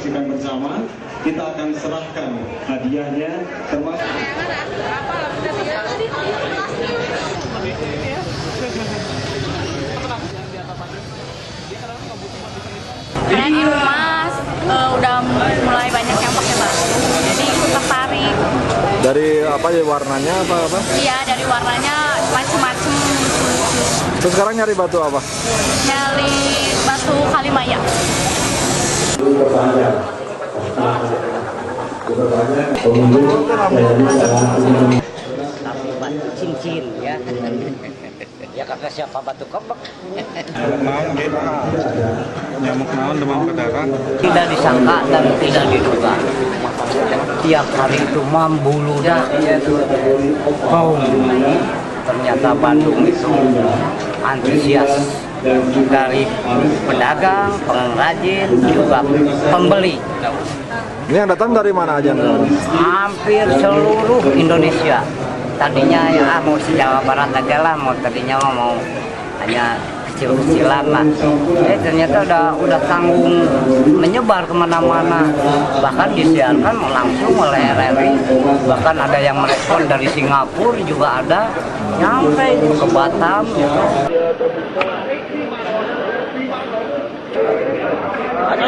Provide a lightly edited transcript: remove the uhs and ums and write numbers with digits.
saksikan bersama. Kita akan serahkan hadiahnya termasuk Keren emas, udah mulai banyak yang pakai batu, jadi ikut tertarik. Dari apa ya, warnanya apa? Iya, dari warnanya macem-macem. Terus sekarang nyari batu apa? Nyari batu Kalimaya. Tapi batu cincin ya. Ya kakak siapa batu kebek. Nyamuk naon demam berdarah. Tidak disangka dan tidak diduga. Tiap hari itu membludak. Oh, ternyata Bandung itu antusias dari pedagang, pengrajin, juga pembeli. Ini yang datang dari mana aja? Hampir seluruh Indonesia. Tadinya ya mau Jawa Barat aja lah, tadinya mau hanya kecil-kecilan lah. Ternyata udah tanggung menyebar kemana-mana, bahkan disiarkan langsung oleh RRI, bahkan ada yang merespon dari Singapura juga ada, nyampe ke Batam. Ada